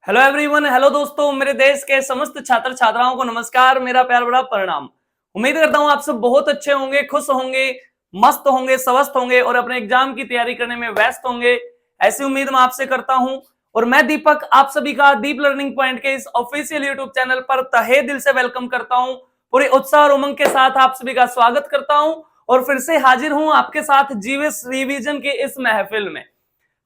Hello everyone, hello दोस्तों, मेरे देश के समस्त छात्र छात्राओं को नमस्कार। मेरा प्यार बड़ा प्रणाम। उम्मीद करता हूं आप सब बहुत अच्छे होंगे, खुश होंगे, मस्त होंगे, स्वस्थ होंगे और अपने एग्जाम की तैयारी करने में व्यस्त होंगे। ऐसी उम्मीद मैं आपसे करता हूं। और मैं दीपक आप सभी का दीप लर्निंग पॉइंट के इस ऑफिशियल यूट्यूब चैनल पर तहे दिल से वेलकम करता हूं। पूरे उत्साह और उमंग के साथ आप सभी का स्वागत करता हूं और फिर से हाजिर हूं आपके साथ जीएस रिवीजन की इस महफिल में।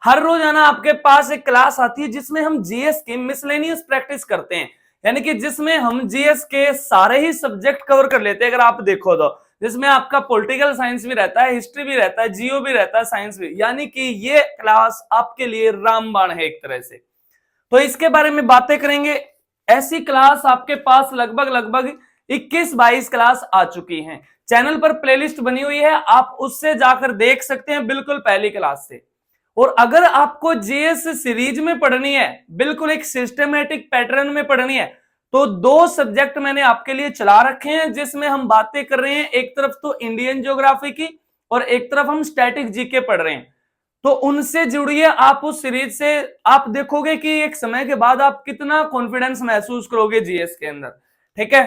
हर रोजाना आपके पास एक क्लास आती है जिसमें हम जीएस की मिसलेनियस प्रैक्टिस करते हैं, यानी कि जिसमें हम जीएस के सारे ही सब्जेक्ट कवर कर लेते हैं। अगर आप देखो तो जिसमें आपका पॉलिटिकल साइंस भी रहता है, हिस्ट्री भी रहता है, जियो भी रहता है, साइंस भी, यानी कि ये क्लास आपके लिए रामबाण है एक तरह से। तो इसके बारे में बातें करेंगे। ऐसी क्लास आपके पास लगभग 21-22 क्लास आ चुकी हैं। चैनल पर प्लेलिस्ट बनी हुई है, आप उससे जाकर देख सकते हैं बिल्कुल पहली क्लास से। और अगर आपको जीएस सीरीज में पढ़नी है, बिल्कुल एक सिस्टमेटिक पैटर्न में पढ़नी है, तो दो सब्जेक्ट मैंने आपके लिए चला रखे हैं जिसमें हम बातें कर रहे हैं। एक तरफ तो इंडियन ज्योग्राफी की और एक तरफ हम स्टैटिक जीके पढ़ रहे हैं। तो उनसे जुड़िए आप उस सीरीज से। आप देखोगे कि एक समय के बाद आप कितना कॉन्फिडेंस महसूस करोगे जीएस के अंदर। ठीक है,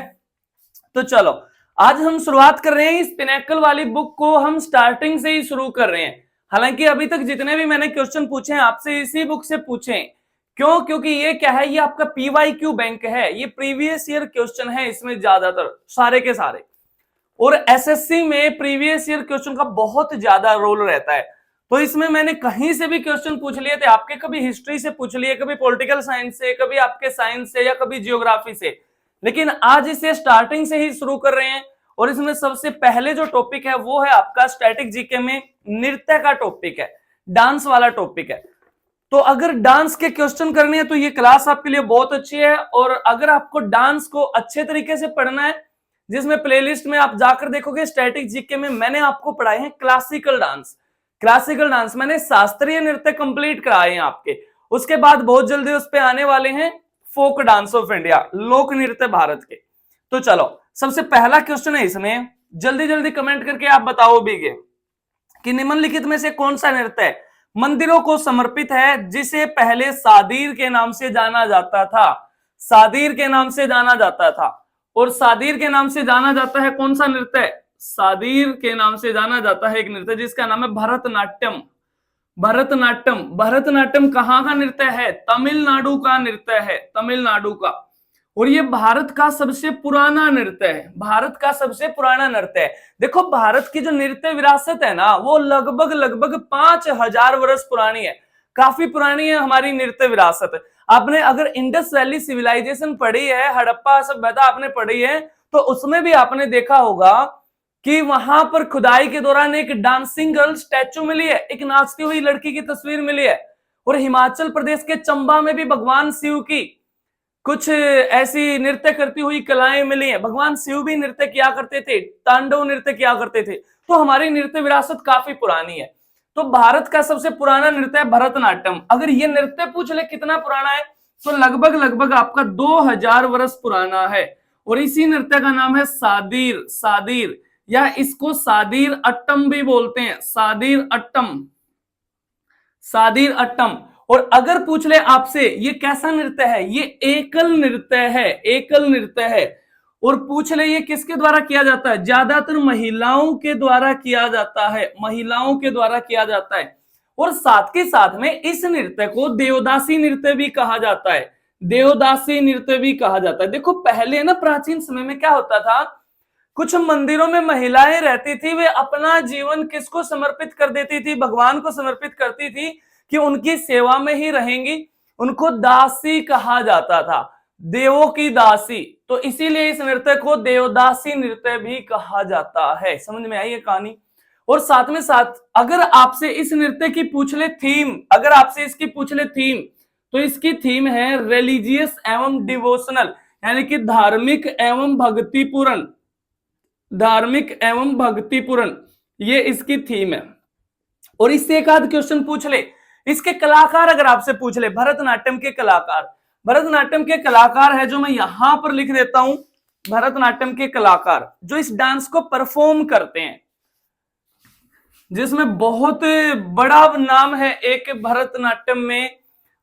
तो चलो आज हम शुरुआत कर रहे हैं। इस पिनैकल वाली बुक को हम स्टार्टिंग से ही शुरू कर रहे हैं। हालांकि अभी तक जितने भी मैंने क्वेश्चन पूछे हैं आपसे इसी बुक से पूछे। क्यों? क्योंकि ये क्या है, ये आपका पीवाईक्यू बैंक है, ये प्रीवियस ईयर क्वेश्चन है इसमें ज्यादातर सारे के सारे। और एसएससी में प्रीवियस ईयर क्वेश्चन का बहुत ज्यादा रोल रहता है। तो इसमें मैंने कहीं से भी क्वेश्चन पूछ लिए थे आपके, कभी हिस्ट्री से पूछ लिए, कभी पॉलिटिकल साइंस से, कभी आपके साइंस से या कभी जियोग्राफी से। लेकिन आज इसे स्टार्टिंग से ही शुरू कर रहे हैं। और इसमें सबसे पहले जो टॉपिक है वो है आपका स्टैटिक जीके में नृत्य का टॉपिक है, डांस वाला टॉपिक है। तो अगर डांस के क्वेश्चन करने हैं तो ये क्लास आपके लिए बहुत अच्छी है। और अगर आपको डांस को अच्छे तरीके से पढ़ना है, जिसमें प्लेलिस्ट में आप जाकर देखोगे स्टैटिक जीके में मैंने आपको पढ़ाए हैं क्लासिकल डांस। क्लासिकल डांस मैंने शास्त्रीय नृत्य कंप्लीट कराए हैं आपके। उसके बाद बहुत जल्दी उस पे आने वाले हैं फोक डांस ऑफ इंडिया, लोक नृत्य भारत के। तो चलो सबसे पहला क्वेश्चन है इसमें, जल्दी जल्दी कमेंट करके आप बताओ भीगे कि निम्नलिखित में से कौन सा नृत्य है मंदिरों को समर्पित है जिसे पहले सादीर के नाम से जाना जाता था। सादीर के नाम से जाना जाता था। और सादीर के नाम से जाना जाता है कौन सा नृत्य? सादीर के नाम से जाना जाता है एक नृत्य जिसका नाम है भरतनाट्यम। भरतनाट्यम, भरतनाट्यम कहां का नृत्य है? तमिलनाडु का नृत्य है, तमिलनाडु का। और ये भारत का सबसे पुराना नृत्य है, भारत का सबसे पुराना नृत्य है। देखो भारत की जो नृत्य विरासत है ना, वो लगभग 5000 वर्ष पुरानी है। काफी पुरानी है हमारी नृत्य विरासत। आपने अगर इंडस वैली सिविलाइजेशन पढ़ी है, हड़प्पा सभ्यता आपने पढ़ी है, तो उसमें भी आपने देखा होगा कि वहां पर खुदाई के दौरान एक डांसिंग गर्ल स्टैचू मिली है, एक नाचती हुई लड़की की तस्वीर मिली है। और हिमाचल प्रदेश के चंबा में भी भगवान शिव की कुछ ऐसी नृत्य करती हुई कलाएं मिली हैं। भगवान शिव भी नृत्य किया करते थे, तांडव नृत्य किया करते थे। तो हमारी नृत्य विरासत काफी पुरानी है। तो भारत का सबसे पुराना नृत्य है भरतनाट्यम। अगर ये नृत्य पूछ ले कितना पुराना है, तो लगभग आपका 2000 वर्ष पुराना है। और इसी नृत्य का नाम है सादीर। सादीर या इसको सादीर अट्टम भी बोलते हैं, सादीर अट्टम, सादीर अट्टम। और अगर पूछ ले आपसे ये कैसा नृत्य है, ये एकल नृत्य है, एकल नृत्य है। और पूछ ले ये किसके द्वारा किया जाता है? ज्यादातर महिलाओं के द्वारा किया जाता है, महिलाओं के द्वारा किया जाता है। और साथ के साथ में इस नृत्य को देवदासी नृत्य भी कहा जाता है, देवदासी नृत्य भी कहा जाता है। देखो पहले ना प्राचीन समय में क्या होता था, कुछ मंदिरों में महिलाएं रहती थी, वे अपना जीवन किसको समर्पित कर देती थी? भगवान को समर्पित करती थी कि उनकी सेवा में ही रहेंगी। उनको दासी कहा जाता था, देवों की दासी। तो इसीलिए इस नृत्य को देवदासी नृत्य भी कहा जाता है। समझ में आई ये कहानी? और साथ में साथ अगर आपसे इस नृत्य की पूछ ले थीम, अगर आपसे इसकी पूछ ले थीम, तो इसकी थीम है रिलीजियस एवं डिवोशनल, यानी कि धार्मिक एवं भक्तिपूर्ण, धार्मिक एवं भक्तिपूर्ण, ये इसकी थीम है। और इससे एक आध क्वेश्चन पूछ ले, इसके कलाकार अगर आपसे पूछ ले, भरतनाट्यम के कलाकार, भरतनाट्यम के कलाकार है जो मैं यहां पर लिख देता हूं, भरतनाट्यम के कलाकार जो इस डांस को परफॉर्म करते हैं, जिसमें बहुत बड़ा नाम है एक भरतनाट्यम में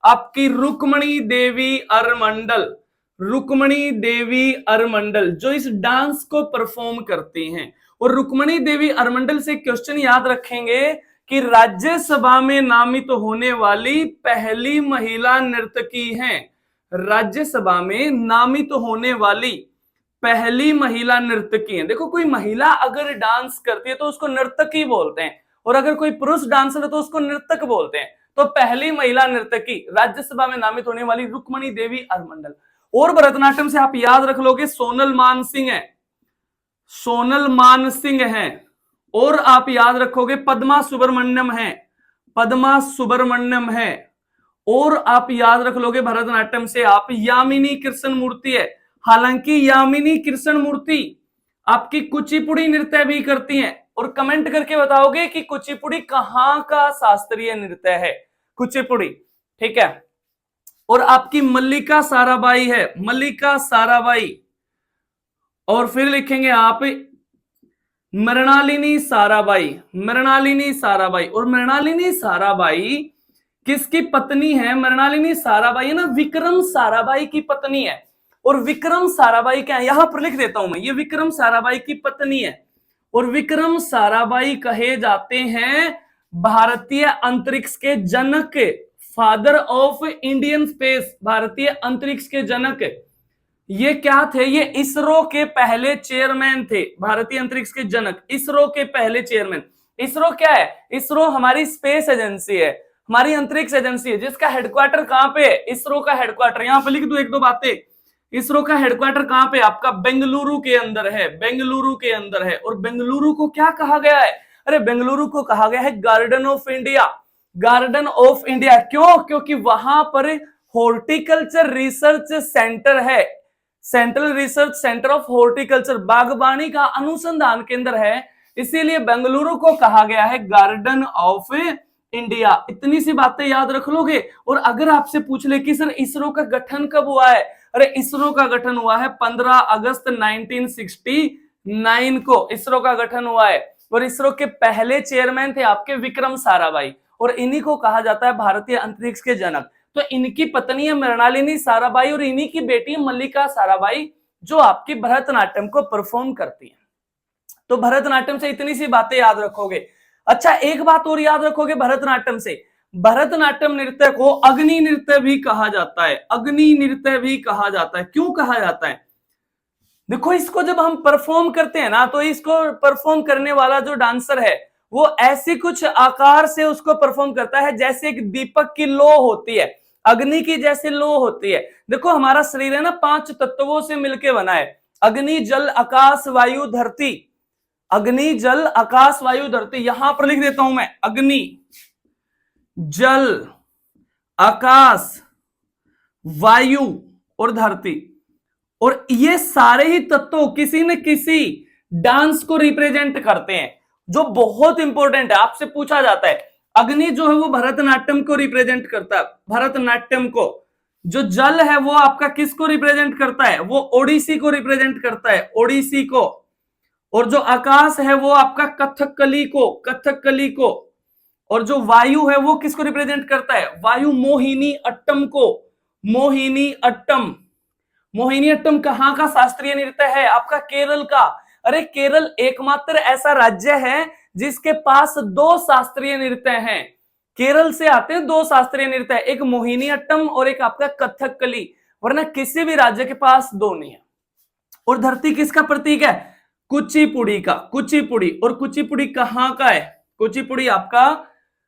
आपकी रुक्मणी देवी अरमंडल, रुक्मणी देवी अरमंडल जो इस डांस को परफॉर्म करती हैं। और रुक्मणी देवी अरमंडल से क्वेश्चन याद रखेंगे कि राज्यसभा में नामित होने वाली पहली महिला नर्तकी हैं। राज्यसभा में नामित होने वाली पहली महिला नर्तकी है। देखो, कोई महिला अगर डांस करती है तो उसको नर्तकी बोलते हैं, और अगर कोई पुरुष डांसर है तो उसको नर्तक बोलते हैं। तो पहली महिला नर्तकी राज्यसभा में नामित होने वाली रुक्मणी देवी अरमंडल। और भरतनाट्यम से आप याद रख लोगे सोनल मानसिंह है, सोनल मानसिंह है। और आप याद रखोगे पद्मा सुब्रमण्यम है, पद्मा सुब्रमण्यम है। और आप याद रख लोगे भरतनाट्यम से आप यामिनी कृष्ण मूर्ति है। हालांकि यामिनी कृष्ण मूर्ति आपकी कुचिपुड़ी नृत्य भी करती हैं। और कमेंट करके बताओगे कि कुचिपुड़ी कहां का शास्त्रीय नृत्य है, कुचिपुड़ी, ठीक है। और आपकी मल्लिका साराबाई है, मल्लिका साराबाई। और फिर लिखेंगे आप मृणालिनी साराबाई, मृणालिनी साराबाई। और मृणालिनी साराबाई किसकी पत्नी है? मृणालिनी साराबाई है ना विक्रम साराभाई की पत्नी है। और विक्रम साराभाई क्या है, यहां पर लिख देता हूं मैं, ये विक्रम साराभाई की पत्नी है। और विक्रम साराभाई कहे जाते हैं भारतीय अंतरिक्ष के जनक, फादर ऑफ इंडियन स्पेस, भारतीय अंतरिक्ष के जनक। ये क्या थे? ये इसरो के पहले चेयरमैन थे, भारतीय अंतरिक्ष के जनक, इसरो के पहले चेयरमैन। इसरो क्या है? इसरो हमारी स्पेस एजेंसी है, हमारी अंतरिक्ष एजेंसी है, जिसका हेडक्वार्टर कहां पे है? इसरो का हेडक्वार्टर, यहां पे लिख दो एक दो बातें। इसरो का हेडक्वार्टर कहां पे? आपका बेंगलुरु के अंदर है, बेंगलुरु के अंदर है। और बेंगलुरु को क्या कहा गया है? अरे बेंगलुरु को कहा गया है garden of India, garden of India. क्यों? क्योंकि वहां पर हॉर्टिकल्चर रिसर्च सेंटर है, central research centre of horticulture, बागवानी का अनुसंधान केंद्र है, इसीलिए बेंगलुरु को कहा गया है गार्डन ऑफ इंडिया। इतनी सी बातें याद रख लोगे। और अगर आपसे पूछ ले कि सर इसरो का गठन कब हुआ है? अरे इसरो का गठन हुआ है 15 अगस्त 1969 को इसरो का गठन हुआ है। और इसरो के पहले चेयरमैन थे आपके विक्रम साराभाई, और इन्हीं को कहा जाता है भारतीय अंतरिक्ष के जनक। तो इनकी पत्नी है मृणालिनी साराभाई और इन्हीं की बेटी है मल्लिका साराभाई, जो आपकी भरतनाट्यम को परफॉर्म करती है। तो भरतनाट्यम से इतनी सी बातें याद रखोगे। अच्छा, एक बात और याद रखोगे भरतनाट्यम से, भरतनाट्यम नृत्य को अग्नि नृत्य भी कहा जाता है, अग्नि नृत्य भी कहा जाता है। क्यों कहा जाता है? देखो, इसको जब हम परफॉर्म करते हैं ना, तो इसको परफॉर्म करने वाला जो डांसर है वो ऐसी कुछ आकार से उसको परफॉर्म करता है जैसे एक दीपक की लो होती है, अग्नि की जैसे लो होती है। देखो, हमारा शरीर है ना 5 तत्वों से मिलकर बना है, अग्नि जल आकाश वायु धरती, अग्नि जल आकाश वायु धरती। यहां पर लिख देता हूं मैं, अग्नि जल आकाश वायु और धरती। और ये सारे ही तत्व किसी न किसी डांस को रिप्रेजेंट करते हैं, जो बहुत इंपॉर्टेंट है, आपसे पूछा जाता है। अग्नि जो है वो भरतनाट्यम को रिप्रेजेंट करता है, भरतनाट्यम को। जो जल है वो आपका किसको रिप्रेजेंट करता है? वो ओडिसी को रिप्रेजेंट करता है, ओडिसी को। और जो आकाश है वो आपका कथकली को, कथकली को। और जो वायु है वो किसको रिप्रेजेंट करता है? वायु मोहिनी अट्टम को, मोहिनी अट्टम। मोहिनी अट्टम कहां का शास्त्रीय नृत्य है? आपका केरल का। अरे केरल एकमात्र ऐसा राज्य है जिसके पास 2 शास्त्रीय नृत्य हैं। केरल से आते हैं 2 शास्त्रीय नृत्य, एक मोहिनी अट्टम और एक आपका कथकली, वरना किसी भी राज्य के पास 2 नहीं है। और धरती किसका प्रतीक है? कुचिपुड़ी का, कुचिपुड़ी। और कुचिपुड़ी कहां का है? कुचिपुड़ी आपका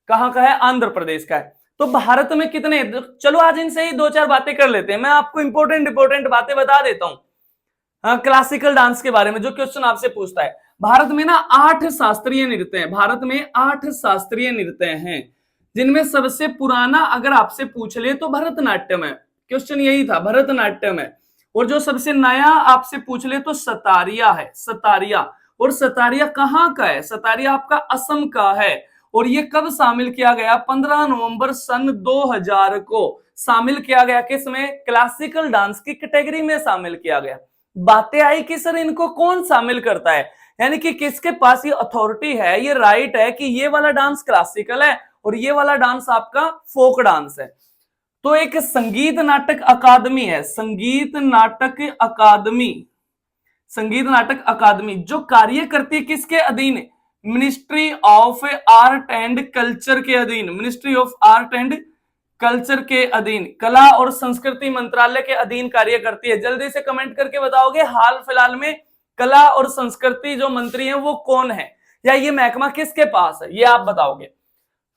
कहां का है? आंध्र प्रदेश का है। तो भारत में कितने, चलो आज इनसे ही 2-4 बातें कर लेते हैं। मैं आपको इंपॉर्टेंट बातें बता देता हूं क्लासिकल डांस के बारे में, जो क्वेश्चन आपसे पूछता है। भारत में ना 8 शास्त्रीय नृत्य हैं, भारत में 8 शास्त्रीय नृत्य हैं, जिनमें सबसे पुराना अगर आपसे पूछ ले तो भरतनाट्यम है। क्वेश्चन यही था, भरतनाट्यम है। और जो सबसे नया आपसे पूछ ले तो सतारिया है, सतारिया। और सतारिया कहां का है? सतारिया आपका असम का है। और ये कब शामिल किया गया? 15 नवंबर सन 2000 को शामिल किया गया। किसमें? क्लासिकल डांस की कैटेगरी में शामिल किया गया। बातें आई कि सर इनको कौन शामिल करता है, यानी कि किसके पास ये अथॉरिटी है, ये राइट है कि ये वाला डांस क्लासिकल है और ये वाला डांस आपका फोक डांस है। तो एक संगीत नाटक अकादमी है, संगीत नाटक अकादमी, संगीत नाटक अकादमी जो कार्य करती है किसके अधीन? Ministry of art and culture के अधीन, ministry of art and culture के अधीन, कला और संस्कृति मंत्रालय के अधीन कार्य करती है। जल्दी से कमेंट करके बताओगे हाल फिलहाल में कला और संस्कृति जो मंत्री हैं वो कौन है, या ये महकमा किसके पास है, ये आप बताओगे।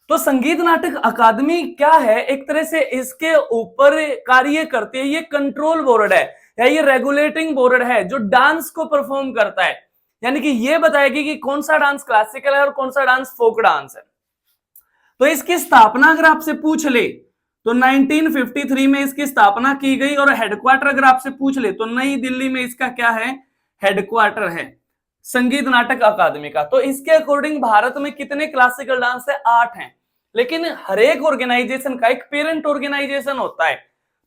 तो संगीत नाटक अकादमी क्या है? एक तरह से इसके ऊपर कार्य करती है, ये कंट्रोल बोर्ड है या ये रेगुलेटिंग बोर्ड है जो डांस को परफॉर्म करता है, यानी कि ये बताएगी कि कौन सा डांस क्लासिकल है और कौन सा डांस फोक डांस है। तो इसकी स्थापना अगर आपसे पूछ ले तो 1953 में इसकी स्थापना की गई, और हेडक्वार्टर अगर आपसे पूछ ले तो नई दिल्ली में इसका क्या है? हेडक्वार्टर है संगीत नाटक अकादमी का। तो इसके अकॉर्डिंग भारत में कितने क्लासिकल डांस है? 8 हैं। लेकिन हर एक ऑर्गेनाइजेशन का एक पेरेंट ऑर्गेनाइजेशन होता है,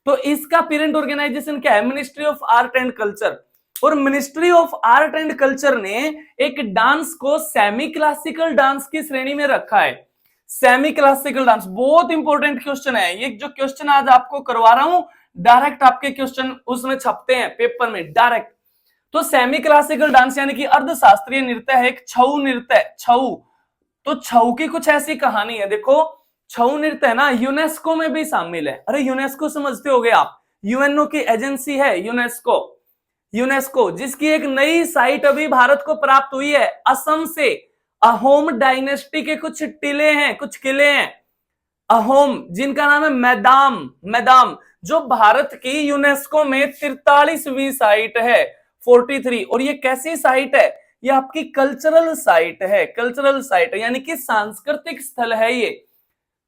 तो इसका पेरेंट ऑर्गेनाइजेशन क्या है? Ministry of art and culture. और ministry of art and culture ने एक डांस को सेमी क्लासिकल डांस की श्रेणी में रखा है। सेमी क्लासिकल डांस बहुत इंपॉर्टेंट क्वेश्चन है, ये जो क्वेश्चन आज आपको करवा रहा हूं डायरेक्ट आपके क्वेश्चन उसमें छपते हैं पेपर में डायरेक्ट। तो सेमी क्लासिकल डांस यानी कि अर्धशास्त्रीय नृत्य है, एक छऊ नृत्य, छऊ। तो छऊ की कुछ ऐसी कहानी है, देखो छऊ नृत्य है ना यूनेस्को में भी शामिल है। अरे यूनेस्को समझते होगे आप, यूएनओ की एजेंसी है यूनेस्को, यूनेस्को जिसकी एक नई साइट अभी भारत को प्राप्त हुई है असम से। अहोम डायनेस्टी के कुछ टिले हैं, कुछ किले हैं अहोम, जिनका नाम है मैदाम, मैदाम, जो भारत की यूनेस्को में 43वीं साइट है 43। और ये कैसी साइट है? ये आपकी कल्चरल साइट है, कल्चरल साइट है यानी कि सांस्कृतिक स्थल है ये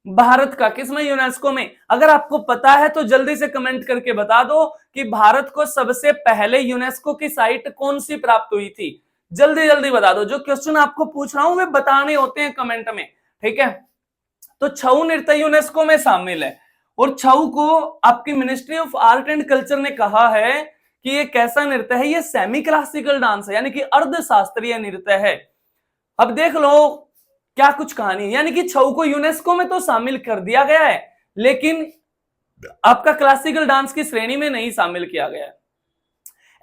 भारत का। किसमें? यूनेस्को में। अगर आपको पता है तो जल्दी से कमेंट करके बता दो कि भारत को सबसे पहले यूनेस्को की साइट कौन सी प्राप्त हुई थी। जल्दी जल्दी बता दो, जो क्वेश्चन आपको पूछ रहा हूं वे बताने होते हैं कमेंट में, ठीक है। तो छऊ नृत्य यूनेस्को में शामिल है, और छऊ को आपकी ministry of art and culture ने कहा है कि ये कैसा नृत्य है? ये सेमी क्लासिकल डांस है यानी कि अर्धशास्त्रीय नृत्य है। अब देख लो क्या कुछ कहानी, यानी कि छऊ को यूनेस्को में तो शामिल कर दिया गया है लेकिन आपका क्लासिकल डांस की श्रेणी में नहीं शामिल किया गया है।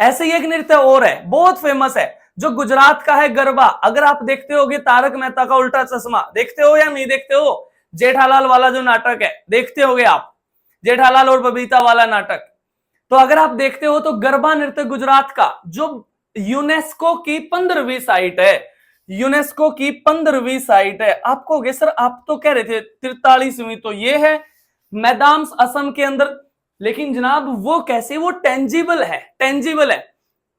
ऐसे ही एक नृत्य और है बहुत फेमस है जो गुजरात का है, गरबा। अगर आप देखते होगे तारक मेहता का उल्टा चश्मा, देखते हो या नहीं देखते हो? जेठालाल वाला जो नाटक है देखते होगे आप, जेठालाल और बबीता वाला नाटक। तो अगर आप देखते हो तो गरबा नृत्य गुजरात का जो यूनेस्को की 15वीं साइट है, यूनेस्को की 15वीं साइट है। आपको होगे सर आप तो कह रहे थे 43वीं, तो ये है मैदाम्स असम के अंदर। लेकिन जनाब वो कैसे? वो टेंजिबल है, टेंजिबल है।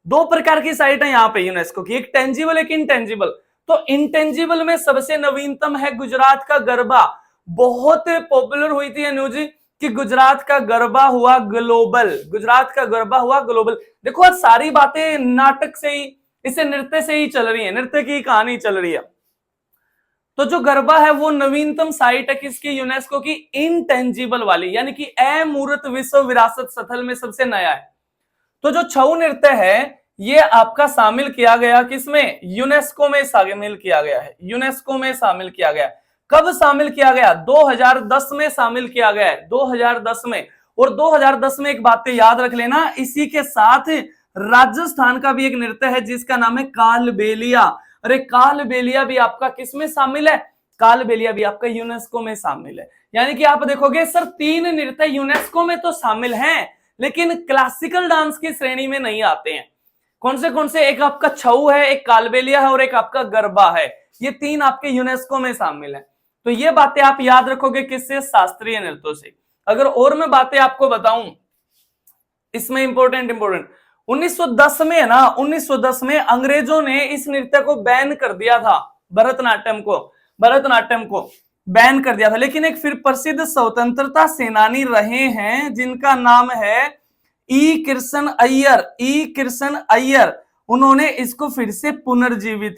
2 प्रकार की साइट है यहाँ पे यूनेस्को की, एक टेंजिबल एक इनटेंजिबल। तो इंटेंजिबल में सबसे नवीनतम है गुजरात का गरबा। बहुत पॉपुलर हुई थी न्यूज कि गुजरात का गरबा हुआ ग्लोबल, गुजरात का गरबा हुआ ग्लोबल। देखो आज सारी बातें नाटक से ही, इसे नृत्य से ही चल रही है, नृत्य की कहानी चल रही है। तो जो गरबा है वो नवीनतम साइट है किसकी? यूनेस्को की इनटेंजिबल वाली, यानी कि अमूर्त विश्व विरासत स्थल में सबसे नया है। तो जो छऊ नृत्य है ये आपका शामिल किया गया किसमें? यूनेस्को में शामिल किया गया है, यूनेस्को में शामिल किया गया। कब शामिल किया गया? 2010 में शामिल किया गया है, 2010 में। और 2010 में एक बात याद रख लेना, इसी के साथ राजस्थान का भी एक नृत्य है जिसका नाम है कालबेलिया। अरे कालबेलिया भी आपका किसमें शामिल है? कालबेलिया भी आपका यूनेस्को में शामिल है। यानी कि आप देखोगे सर 3 नृत्य यूनेस्को में तो शामिल हैं लेकिन क्लासिकल डांस की श्रेणी में नहीं आते हैं। कौन से? एक आपका छऊ है, एक कालबेलिया है और एक आपका गरबा है। ये 3 आपके यूनेस्को में शामिल है। तो ये बातें आप याद रखोगे किससे? शास्त्रीय नृत्यों से। अगर और मैं बातें आपको बताऊं इसमें इंपॉर्टेंट 1910 में है ना, 1910 में अंग्रेजों ने इस नृत्य को बैन कर दिया था, भरतनाट्यम को बैन कर दिया था। लेकिन एक फिर प्रसिद्ध स्वतंत्रता सेनानी रहे हैं जिनका नाम है ई कृष्ण अय्यर, उन्होंने इसको फिर से पुनर्जीवित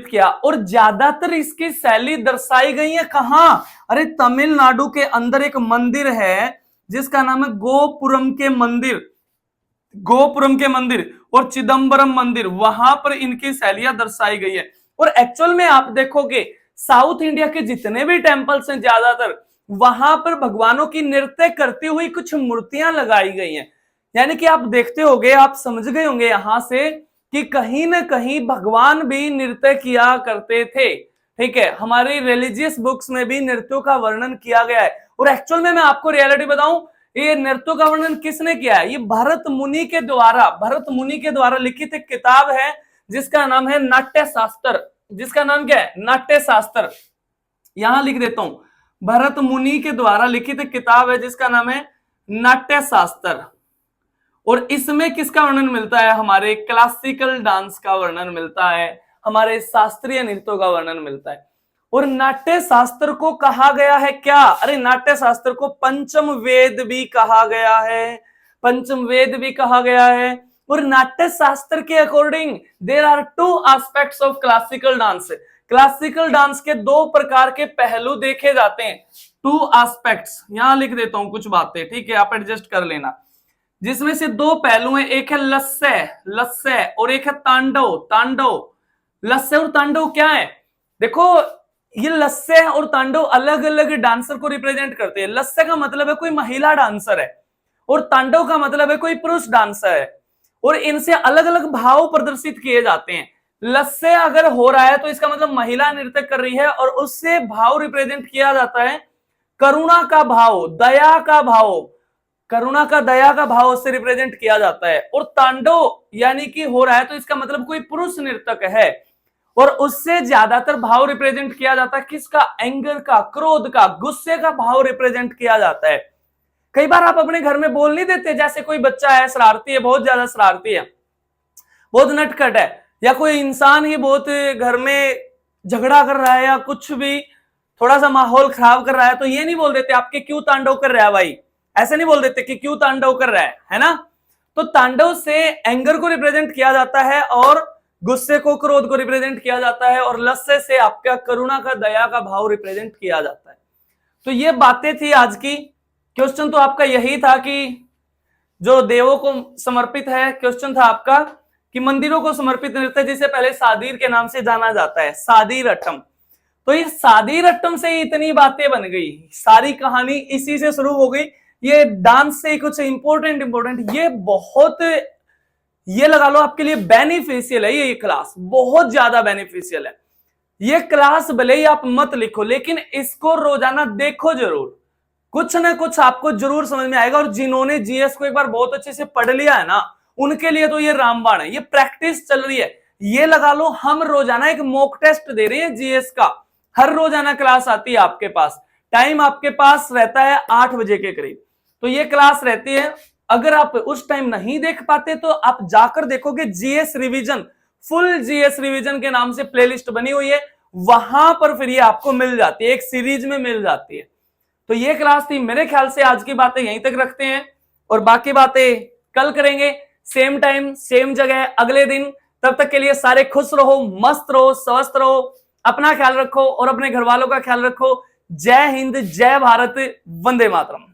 किया, और ज्यादातर इसकी शैली दर्शाई गई है कहां? अरे तमिलनाडु के अंदर एक मंदिर है जिसका नाम है गोपुरम के मंदिर और चिदम्बरम मंदिर, वहां पर इनकी शैलियां दर्शाई गई है। और एक्चुअल में आप देखोगे साउथ इंडिया के जितने भी टेम्पल्स हैं ज्यादातर वहां पर भगवानों की नृत्य करती हुई कुछ मूर्तियां लगाई गई हैं। यानी कि आप देखते होंगे, आप समझ गए होंगे यहां से कि कहीं ना कहीं भगवान भी नृत्य किया करते थे। ठीक है, हमारी रिलीजियस बुक्स में भी नृत्यों का वर्णन किया गया है। और एक्चुअल में मैं आपको रियलिटी बताऊं, ये नृत्यों का वर्णन किसने किया है? ये भरत मुनि के द्वारा लिखित एक किताब है जिसका नाम है नाट्य शास्त्र। जिसका नाम क्या है? नाट्य शास्त्र। यहां लिख देता हूं, भरत मुनि के द्वारा लिखित एक किताब है जिसका नाम है नाट्य शास्त्र। और इसमें किसका वर्णन मिलता है? हमारे क्लासिकल डांस का वर्णन मिलता है, हमारे शास्त्रीय नृत्यों का वर्णन मिलता है। और नाट्य शास्त्र को कहा गया है क्या? अरे नाट्य शास्त्र को पंचम वेद भी कहा गया है, पंचम वेद भी कहा गया है। और नाट्य शास्त्र के according there are two aspects of classical dance. Classical dance के दो प्रकार के पहलू देखे जाते हैं, टू एस्पेक्ट्स। यहां लिख देता हूं कुछ बातें, ठीक है, आप एडजस्ट कर लेना। जिसमें से दो पहलू हैं, एक है लस्य और एक है तांडव। लस्य और तांडव क्या है? देखो, ये लस्य और तांडव अलग अलग डांसर को रिप्रेजेंट करते हैं। लस्य का मतलब है कोई महिला डांसर है और तांडव का मतलब है कोई पुरुष डांसर है। और इनसे अलग अलग भाव प्रदर्शित किए जाते हैं। लस्य अगर हो रहा है तो इसका मतलब महिला नृत्य कर रही है और उससे भाव रिप्रेजेंट किया जाता है करुणा का भाव, दया का भाव, करुणा का दया का भाव उससे रिप्रेजेंट किया जाता है। और तांडव यानी कि हो रहा है तो इसका मतलब कोई पुरुष नृतक है और उससे ज्यादातर भाव रिप्रेजेंट किया जाता है किसका? एंगर का, क्रोध का, गुस्से का भाव रिप्रेजेंट किया जाता है। कई बार आप अपने घर में बोल नहीं देते, जैसे कोई बच्चा है शरारती है, बहुत ज्यादा शरारती है, बहुत नटखट है, या कोई इंसान ही बहुत घर में झगड़ा कर रहा है या कुछ भी थोड़ा सा माहौल खराब कर रहा है, तो ये नहीं बोल देते आपके क्यों तांडव कर रहा है भाई, ऐसे नहीं बोल देते कि क्यों तांडव कर रहा है ना। तो तांडव से एंगर को रिप्रेजेंट किया जाता है और गुस्से को, क्रोध को रिप्रेजेंट किया जाता है। और लस्य से आपका करुणा का, दया का भाव रिप्रेजेंट किया जाता है। तो ये बातें थी आज की। क्वेश्चन तो आपका यही था कि जो देवों को समर्पित है, क्वेश्चन था आपका कि मंदिरों को समर्पित नृत्य जिसे पहले सादीर के नाम से जाना जाता है, सादीरट्टम। तो ये सादीरट्टम से ही इतनी बातें बन गई, सारी कहानी इसी से शुरू हो गई। ये डांस से कुछ इंपॉर्टेंट ये बहुत, ये लगा लो आपके लिए बेनिफिशियल है। ये क्लास बहुत ज्यादा बेनिफिशियल है। ये क्लास भले ही आप मत लिखो लेकिन इसको रोजाना देखो जरूर, कुछ ना कुछ आपको जरूर समझ में आएगा। और जिन्होंने जीएस को एक बार बहुत अच्छे से पढ़ लिया है ना, उनके लिए तो ये रामबाण है। ये प्रैक्टिस चल रही है। ये लगा लो हम रोजाना एक मॉक टेस्ट दे रहे हैं जीएस का। हर रोजाना क्लास आती है आपके पास, टाइम आपके पास रहता है 8 बजे के करीब। तो ये क्लास रहती है। अगर आप उस टाइम नहीं देख पाते तो आप जाकर देखोगे GS revision, full GS revision के नाम से प्लेलिस्ट बनी हुई है, वहां पर फिर ये आपको मिल जाती है, एक सीरीज में मिल जाती है। तो ये क्लास थी। मेरे ख्याल से आज की बातें यहीं तक रखते हैं और बाकी बातें कल करेंगे, सेम टाइम सेम जगह अगले दिन। तब तक के लिए सारे खुश रहो, मस्त रहो, स्वस्थ रहो, अपना ख्याल रखो और अपने घर वालों का ख्याल रखो। जय हिंद, जय भारत, वंदे मातरम।